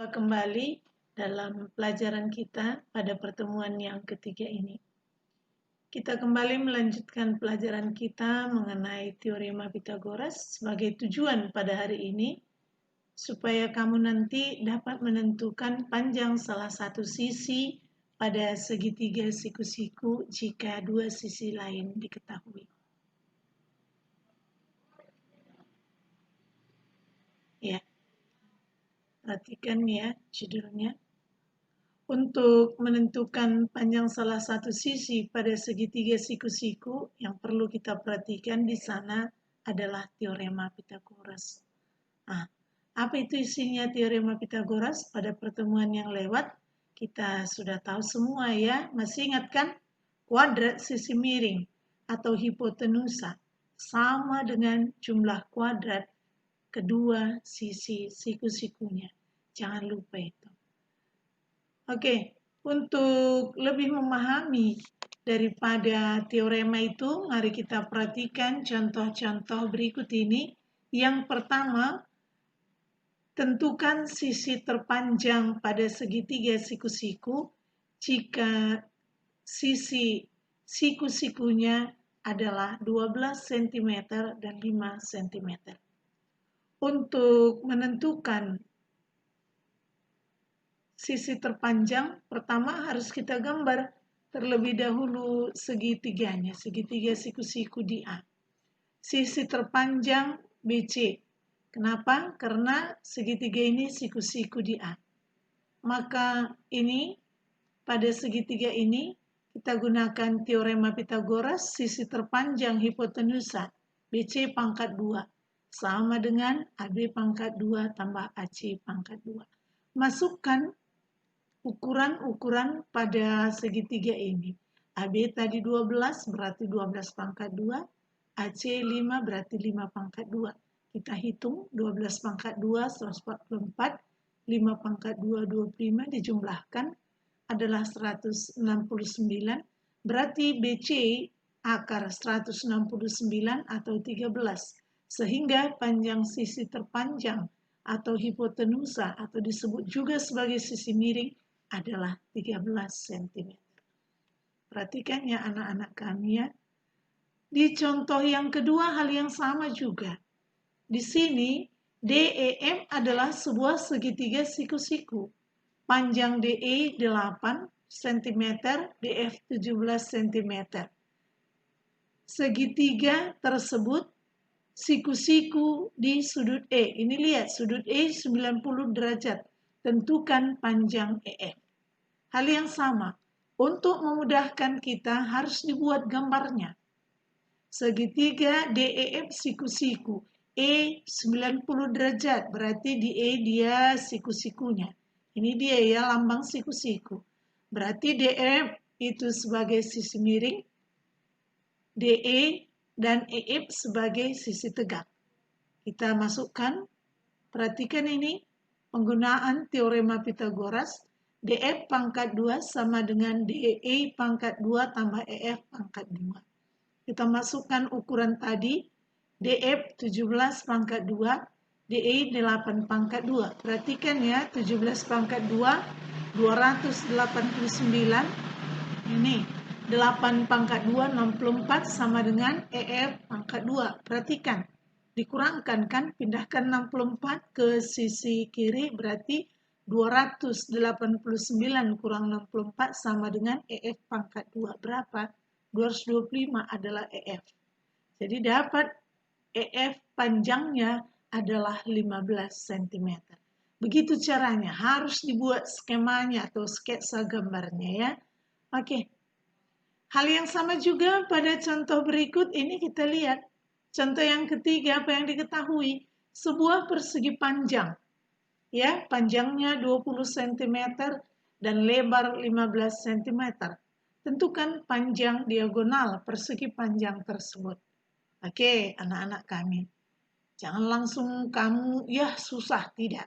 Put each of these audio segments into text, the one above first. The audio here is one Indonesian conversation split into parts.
Berjumpa kembali dalam pelajaran kita pada pertemuan yang ketiga ini. Kita kembali melanjutkan pelajaran kita mengenai teorema Pythagoras sebagai tujuan pada hari ini, supaya kamu nanti dapat menentukan panjang salah satu sisi pada segitiga siku-siku jika dua sisi lain diketahui. Ya. Perhatikan ya judulnya. Untuk menentukan panjang salah satu sisi pada segitiga siku-siku, yang perlu kita perhatikan di sana adalah teorema Pythagoras. Nah, apa itu isinya teorema Pythagoras? Pada pertemuan yang lewat, kita sudah tahu semua ya. Masih ingat kan? Kuadrat sisi miring atau hipotenusa sama dengan jumlah kuadrat kedua sisi siku-sikunya. Jangan lupa itu. Oke, untuk lebih memahami daripada teorema itu, mari kita perhatikan contoh-contoh berikut ini. Yang pertama, tentukan sisi terpanjang pada segitiga siku-siku jika sisi siku-sikunya adalah 12 cm dan 5 cm. Untuk menentukan sisi terpanjang, pertama harus kita gambar terlebih dahulu segitiganya, segitiga siku-siku di A. Sisi terpanjang BC. Kenapa? Karena segitiga ini siku-siku di A. Maka ini, pada segitiga ini, kita gunakan teorema Pythagoras, sisi terpanjang hipotenusa BC pangkat 2. Sama dengan AB pangkat 2 tambah AC pangkat 2. Masukkan ukuran-ukuran pada segitiga ini. AB tadi 12 berarti 12 pangkat 2, AC 5 berarti 5 pangkat 2. Kita hitung 12 pangkat 2 144, 5 pangkat 2 25 dijumlahkan adalah 169, berarti BC akar 169 atau 13, sehingga panjang sisi terpanjang atau hipotenusa atau disebut juga sebagai sisi miring adalah 13 cm. Perhatikan ya anak-anak kami ya. Di contoh yang kedua hal yang sama juga. Di sini DEF adalah sebuah segitiga siku-siku. Panjang DE 8 cm, DF 17 cm. Segitiga tersebut siku-siku di sudut E. Ini lihat, sudut E 90 derajat. Tentukan panjang EF. Hal yang sama, untuk memudahkan kita harus dibuat gambarnya. Segitiga DEF siku-siku, E 90 derajat, berarti di E dia siku-sikunya. Ini dia ya lambang siku-siku. Berarti DF itu sebagai sisi miring, DE dan EF sebagai sisi tegak. Kita masukkan, perhatikan ini, penggunaan teorema Pythagoras, DF pangkat 2 sama dengan DE pangkat 2 tambah EF pangkat 2. Kita masukkan ukuran tadi, DF 17 pangkat 2, DE 8 pangkat 2. Perhatikan ya, 17 pangkat 2, 289. Ini, 8 pangkat 2, 64 sama dengan EF pangkat 2. Perhatikan, dikurangkan kan, pindahkan 64 ke sisi kiri, berarti 289 kurang 64 sama dengan EF pangkat 2. Berapa? 225 adalah EF. Jadi dapat EF panjangnya adalah 15 cm. Begitu caranya, harus dibuat skemanya atau sketsa gambarnya ya. Oke. Hal yang sama juga pada contoh berikut ini kita lihat. Contoh yang ketiga, apa yang diketahui? Sebuah persegi panjang. Ya, panjangnya 20 cm dan lebar 15 cm. Tentukan panjang diagonal persegi panjang tersebut. Oke, anak-anak kami. Jangan langsung kamu, ya susah, tidak.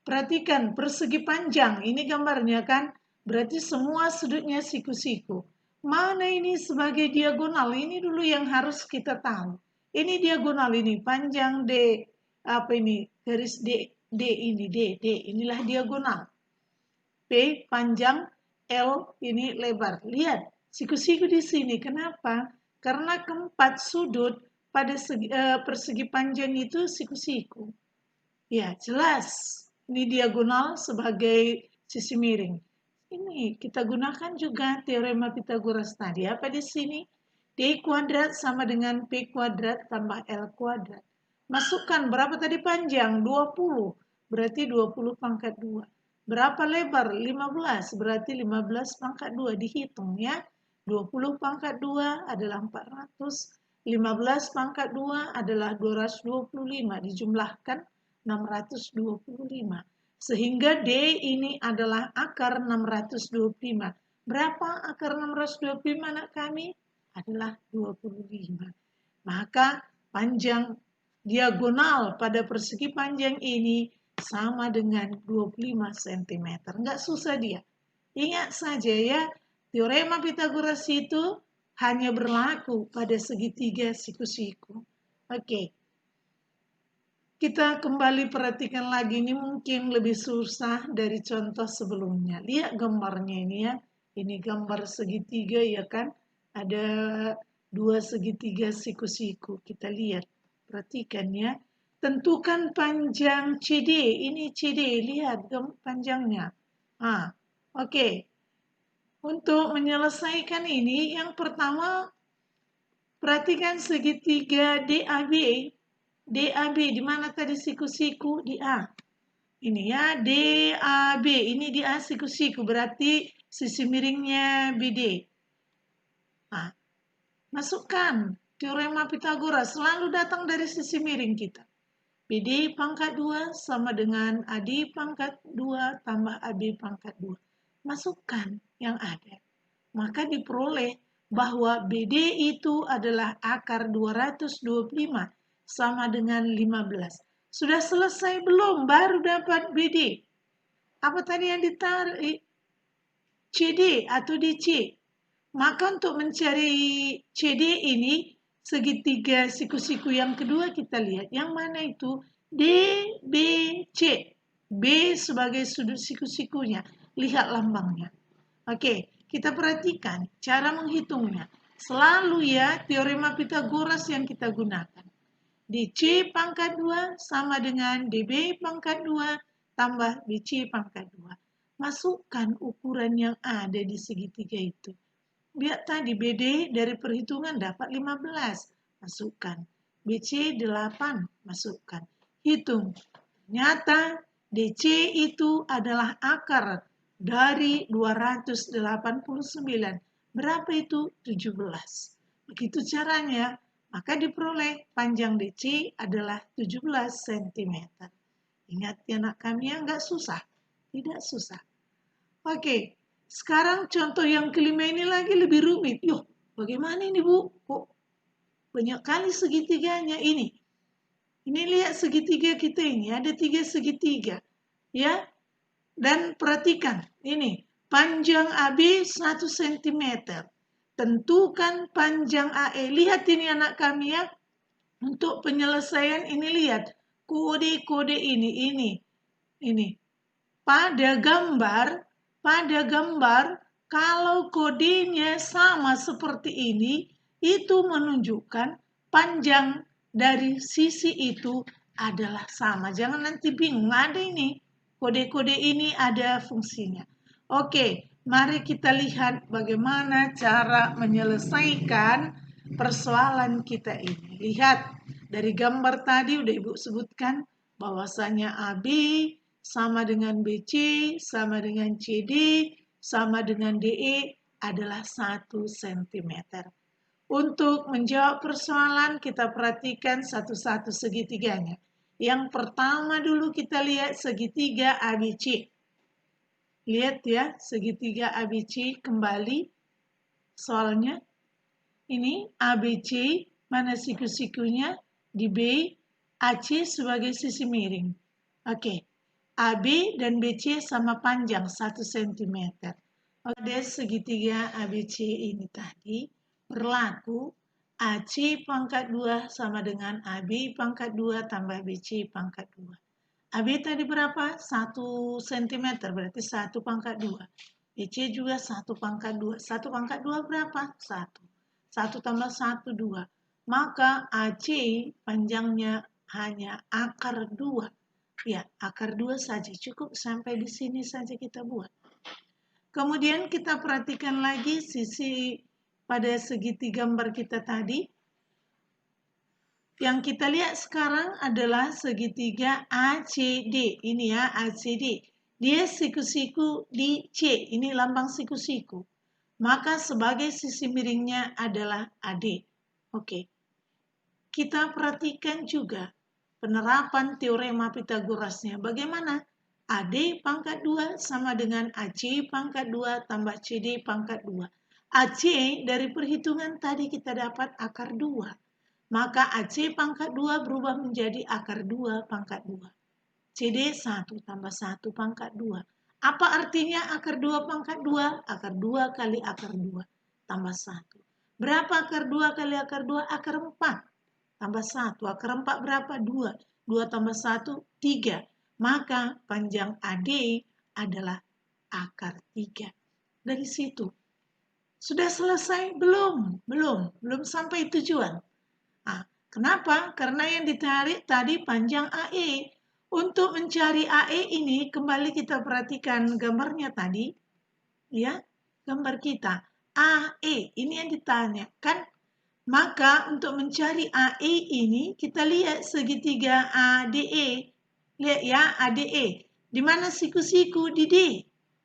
Perhatikan persegi panjang, ini gambarnya kan, berarti semua sudutnya siku-siku. Mana ini sebagai diagonal? Ini dulu yang harus kita tahu. Ini diagonal ini, panjang D, apa ini, garis D, D ini, D, inilah diagonal. P panjang, L ini lebar. Lihat, siku-siku di sini. Kenapa? Karena keempat sudut pada persegi panjang itu siku-siku. Ya, jelas. Ini diagonal sebagai sisi miring. Ini kita gunakan juga teorema Pitagoras tadi. Apa di sini? D kuadrat sama dengan P kuadrat tambah L kuadrat. Masukkan berapa tadi panjang? 20. Berarti 20 pangkat 2. Berapa lebar? 15. Berarti 15 pangkat 2. Dihitung ya. 20 pangkat 2 adalah 400. 15 pangkat 2 adalah 225. Dijumlahkan 625. Sehingga D ini adalah akar 625. Berapa akar 625 anak kami? Adalah 25. Maka panjang diagonal pada persegi panjang ini sama dengan 25 cm. Enggak susah dia. Ingat saja ya, teorema Pitagoras itu hanya berlaku pada segitiga siku-siku. Oke. Kita kembali perhatikan lagi, ini mungkin lebih susah dari contoh sebelumnya. Lihat gambarnya ini ya. Ini gambar segitiga ya kan. Ada dua segitiga siku-siku. Kita lihat. Perhatikan ya. Tentukan panjang CD. Ini CD. Lihat panjangnya. Oke. Untuk menyelesaikan ini, yang pertama perhatikan segitiga DAB. DAB di mana tadi siku-siku? Di A. Ini ya, DAB. Ini di A siku-siku, berarti sisi miringnya BD. Nah, masukkan teorema Pitagoras selalu datang dari sisi miring kita. BD pangkat 2 sama dengan AD pangkat 2 tambah AB pangkat 2. Masukkan yang ada. Maka diperoleh bahwa BD itu adalah akar 225 sama dengan 15. Sudah selesai belum? Baru dapat BD. Apa tadi yang ditarik? CD atau DC. Maka untuk mencari CD ini, segitiga siku-siku yang kedua kita lihat. Yang mana itu? D, B, C. B sebagai sudut siku-sikunya. Lihat lambangnya. Oke, kita perhatikan cara menghitungnya. Selalu ya teorema Pitagoras yang kita gunakan. DC pangkat 2 sama dengan DB pangkat 2 tambah BC pangkat 2. Masukkan ukuran yang ada di segitiga itu. Lihat tadi BD dari perhitungan dapat 15. Masukkan. BC 8. Masukkan. Hitung. Ternyata DC itu adalah akar dari 289. Berapa itu? 17. Begitu caranya. Maka diperoleh panjang DC adalah 17 cm. Ingat ya anak kami ya, nggak susah. Tidak susah. Oke, sekarang contoh yang kelima ini lagi lebih rumit. Yuh, bagaimana ini Bu? Kok banyak kali segitiganya ini? Ini lihat segitiga kita ini, ada 3 segitiga. Ya, dan perhatikan, ini panjang AB 1 cm. Tentukan panjang AE. Lihat ini anak kami ya. Untuk penyelesaian ini lihat. Kode-kode ini. Pada gambar, kalau kodenya sama seperti ini, itu menunjukkan panjang dari sisi itu adalah sama. Jangan nanti bingung, ada ini. Kode-kode ini ada fungsinya. Oke, mari kita lihat bagaimana cara menyelesaikan persoalan kita ini. Lihat, dari gambar tadi udah Ibu sebutkan bahwasanya AB sama dengan BC, sama dengan CD, sama dengan DE adalah 1 cm. Untuk menjawab persoalan, kita perhatikan satu-satu segitiganya. Yang pertama dulu kita lihat segitiga ABC. Lihat ya, segitiga ABC kembali. Soalnya, ini ABC, mana siku-sikunya? Di B, AC sebagai sisi miring. Oke, AB dan BC sama panjang 1 cm. Pada segitiga ABC ini tadi, berlaku AC pangkat 2 sama dengan AB pangkat 2 tambah BC pangkat 2. AB tadi berapa? 1 cm, berarti 1 pangkat 2. BC juga 1 pangkat 2. 1 pangkat 2 berapa? 1. 1 tambah 1, 2. Maka AC panjangnya hanya akar 2. Ya, akar 2 saja. Cukup sampai di sini saja kita buat. Kemudian kita perhatikan lagi sisi pada segitiga gambar kita tadi. Yang kita lihat sekarang adalah segitiga ACD. Ini ya, ACD. Dia siku-siku di C. Ini lambang siku-siku. Maka sebagai sisi miringnya adalah AD. Oke. Kita perhatikan juga penerapan teorema Pitagorasnya. Bagaimana? AD pangkat 2 sama dengan AC pangkat 2 tambah CD pangkat 2. AC dari perhitungan tadi kita dapat akar 2. Maka AC pangkat 2 berubah menjadi akar 2 pangkat 2. CD 1 tambah 1 pangkat 2. Apa artinya akar 2 pangkat 2? Akar 2 kali akar 2 tambah 1. Berapa akar 2 kali akar 2? Akar 4 tambah 1. Akar 4 berapa? 2. 2 tambah 1, 3. Maka panjang AD adalah akar 3. Dari situ. Sudah selesai? Belum. Belum sampai tujuan. Nah, kenapa? Karena yang ditarik tadi panjang AE. Untuk mencari AE ini, kembali kita perhatikan gambarnya tadi. Ya, gambar kita. AE, ini yang ditanyakan. Maka untuk mencari AE ini, kita lihat segitiga ADE. Lihat ya, ADE. Di mana siku-siku di D.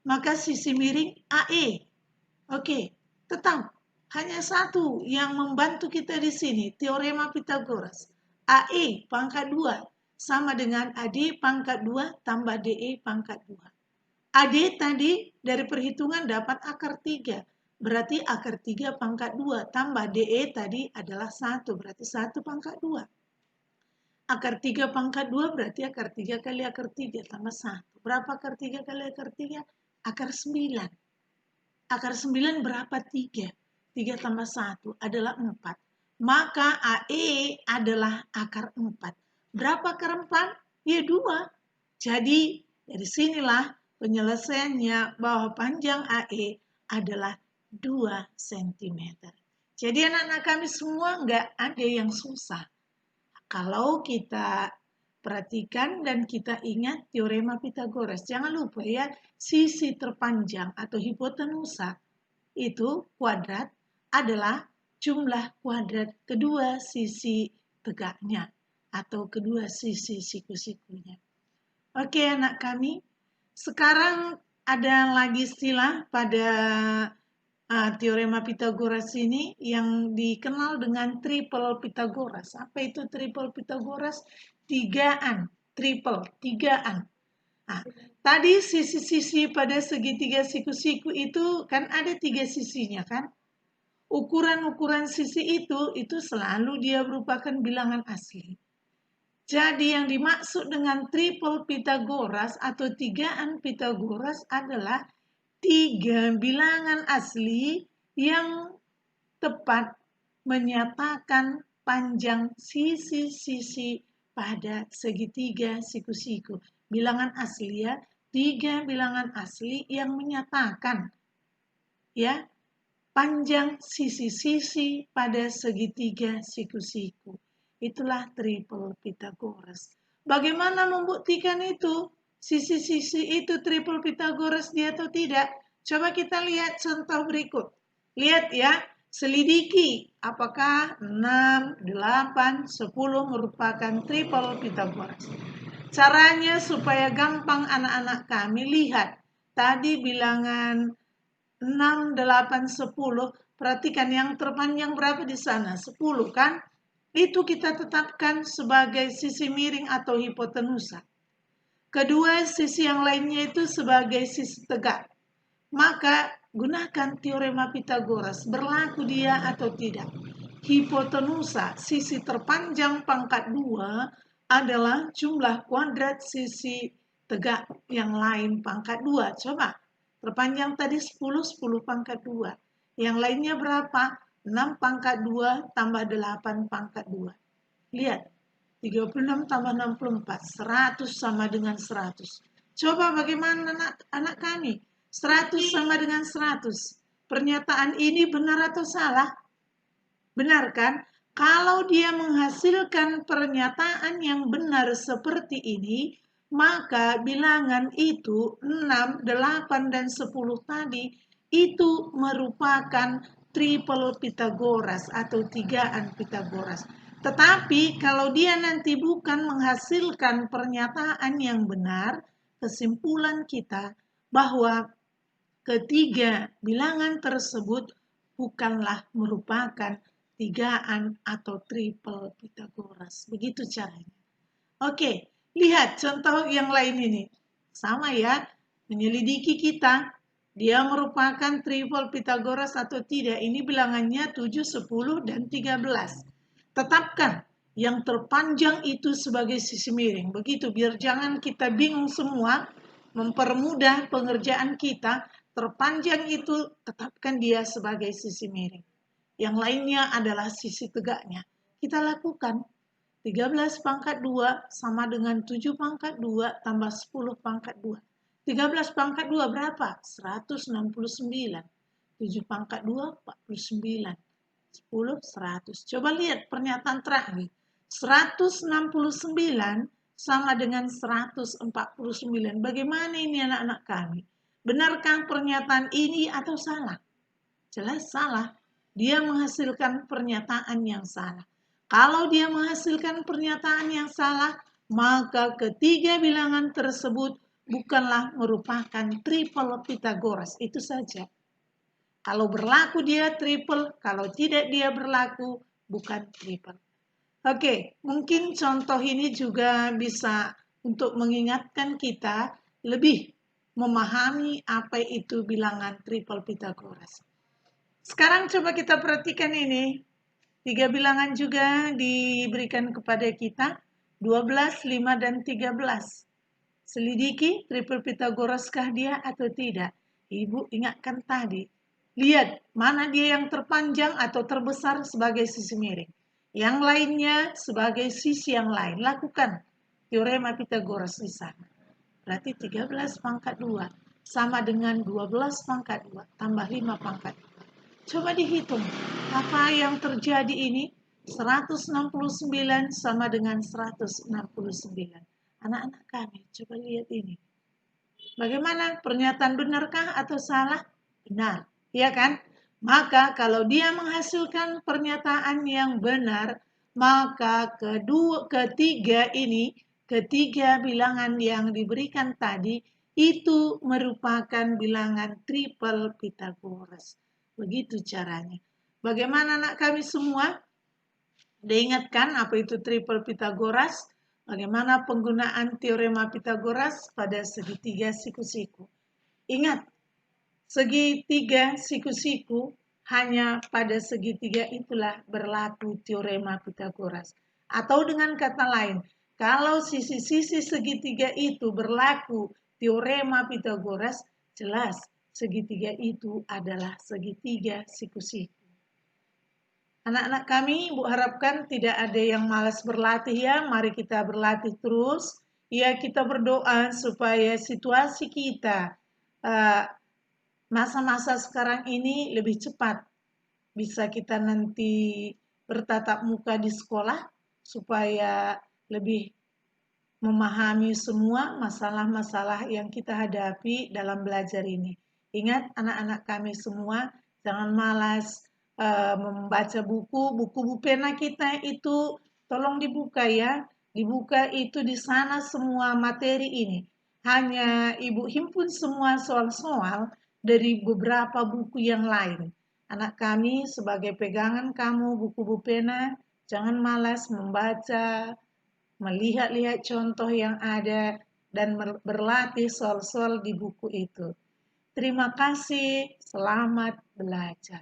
Maka sisi miring AE. Oke, tetap. Hanya satu yang membantu kita di sini, teorema Pitagoras. AE pangkat 2 sama dengan AD pangkat 2 tambah DE pangkat 2. AD tadi dari perhitungan dapat akar 3. Berarti akar 3 pangkat 2 tambah DE tadi adalah 1. Berarti 1 pangkat 2. Akar 3 pangkat 2 berarti akar 3 kali akar 3 tambah 1. Berapa akar 3 kali akar 3? Akar 9. Akar 9 berapa? 3. 3 tambah 1 adalah 4. Maka AE adalah akar 4. Berapa akar 4? Ya 2. Jadi dari sinilah penyelesaiannya bahwa panjang AE adalah 2 cm. Jadi anak-anak kami semua nggak ada yang susah. Kalau kita perhatikan dan kita ingat teorema Pitagoras. Jangan lupa ya, sisi terpanjang atau hipotenusa itu kuadrat adalah jumlah kuadrat kedua sisi tegaknya atau kedua sisi siku-sikunya. Oke anak kami, sekarang ada lagi istilah pada teorema Pitagoras ini yang dikenal dengan triple Pitagoras. Apa itu triple Pitagoras? Tigaan, triple, tigaan. Nah, tadi sisi-sisi pada segitiga siku-siku itu kan ada 3 sisinya kan? Ukuran-ukuran sisi itu selalu dia merupakan bilangan asli. Jadi yang dimaksud dengan triple Pitagoras atau tigaan Pitagoras adalah 3 bilangan asli yang tepat menyatakan panjang sisi-sisi pada segitiga siku-siku. Bilangan asli ya, 3 bilangan asli yang menyatakan ya panjang sisi-sisi pada segitiga siku-siku. Itulah triple Pitagoras. Bagaimana membuktikan itu? Sisi-sisi itu triple Pitagoras dia atau tidak? Coba kita lihat contoh berikut. Lihat ya, selidiki apakah 6, 8, 10 merupakan triple Pitagoras. Caranya supaya gampang anak-anak kami lihat. Tadi bilangan 6, 8, 10. Perhatikan yang terpanjang berapa di sana? 10 kan? Itu kita tetapkan sebagai sisi miring atau hipotenusa. Kedua, sisi yang lainnya itu sebagai sisi tegak. Maka gunakan teorema Pitagoras, berlaku dia atau tidak. Hipotenusa, sisi terpanjang pangkat 2 adalah jumlah kuadrat sisi tegak yang lain pangkat 2. Coba, terpanjang tadi 10, 10 pangkat 2. Yang lainnya berapa? 6 pangkat 2 tambah 8 pangkat 2. Lihat, 36 tambah 64, 100 sama dengan 100. Coba bagaimana anak kami? 100 sama dengan 100. Pernyataan ini benar atau salah? Benar kan? Kalau dia menghasilkan pernyataan yang benar seperti ini, maka bilangan itu 6, 8, dan 10 tadi itu merupakan triple Pitagoras atau tigaan Pitagoras. Tetapi kalau dia nanti bukan menghasilkan pernyataan yang benar, kesimpulan kita bahwa ketiga bilangan tersebut bukanlah merupakan tigaan atau triple Pitagoras. Begitu caranya. Oke, lihat contoh yang lain ini. Sama ya, menyelidiki kita. Dia merupakan triple Pitagoras atau tidak. Ini bilangannya 7, 10, dan 13. Tetapkan yang terpanjang itu sebagai sisi miring. Begitu, biar jangan kita bingung semua, mempermudah pengerjaan kita. Terpanjang itu tetapkan dia sebagai sisi miring. Yang lainnya adalah sisi tegaknya. Kita lakukan 13 pangkat 2 sama dengan 7 pangkat 2 tambah 10 pangkat 2. 13 pangkat 2 berapa? 169. 7 pangkat 2, 49. 10, 100. Coba lihat pernyataan terakhir. 169 sama dengan 149. Bagaimana ini anak-anak kami? Benarkah pernyataan ini atau salah? Jelas salah. Dia menghasilkan pernyataan yang salah. Kalau dia menghasilkan pernyataan yang salah, maka ketiga bilangan tersebut bukanlah merupakan triple Pitagoras. Itu saja. Kalau berlaku dia triple, kalau tidak dia berlaku bukan triple. Oke, mungkin contoh ini juga bisa untuk mengingatkan kita lebih memahami apa itu bilangan triple Pitagoras. Sekarang coba kita perhatikan ini. 3 bilangan juga diberikan kepada kita. 12, 5, dan 13. Selidiki triple Pitagoraskah dia atau tidak. Ibu ingatkan tadi. Lihat mana dia yang terpanjang atau terbesar sebagai sisi miring. Yang lainnya sebagai sisi yang lain. Lakukan teorema Pitagoras di sana. Berarti 13 pangkat 2 sama dengan 12 pangkat 2 tambah 5 pangkat 2. Coba dihitung, apa yang terjadi ini? 169 sama dengan 169. Anak-anak kami, coba lihat ini. Bagaimana? Pernyataan benarkah atau salah? Benar, ya kan? Maka kalau dia menghasilkan pernyataan yang benar, maka ketiga bilangan yang diberikan tadi, itu merupakan bilangan triple Pitagoras. Begitu caranya. Bagaimana anak kami semua? Diingatkan apa itu triple Pitagoras? Bagaimana penggunaan teorema Pitagoras pada segitiga siku-siku? Ingat, segitiga siku-siku hanya pada segitiga itulah berlaku teorema Pitagoras. Atau dengan kata lain, kalau sisi-sisi segitiga itu berlaku teorema Pitagoras, jelas segitiga itu adalah segitiga siku-siku. Anak-anak kami, Ibu harapkan tidak ada yang malas berlatih ya. Mari kita berlatih terus. Ya, kita berdoa supaya situasi kita masa-masa sekarang ini lebih cepat. Bisa kita nanti bertatap muka di sekolah supaya lebih memahami semua masalah-masalah yang kita hadapi dalam belajar ini. Ingat anak-anak kami semua, jangan malas membaca buku pena kita itu tolong dibuka ya. Dibuka itu di sana semua materi ini. Hanya Ibu himpun semua soal-soal dari beberapa buku yang lain. Anak kami sebagai pegangan kamu buku pena, jangan malas membaca, melihat-lihat contoh yang ada, dan berlatih soal-soal di buku itu. Terima kasih, selamat belajar.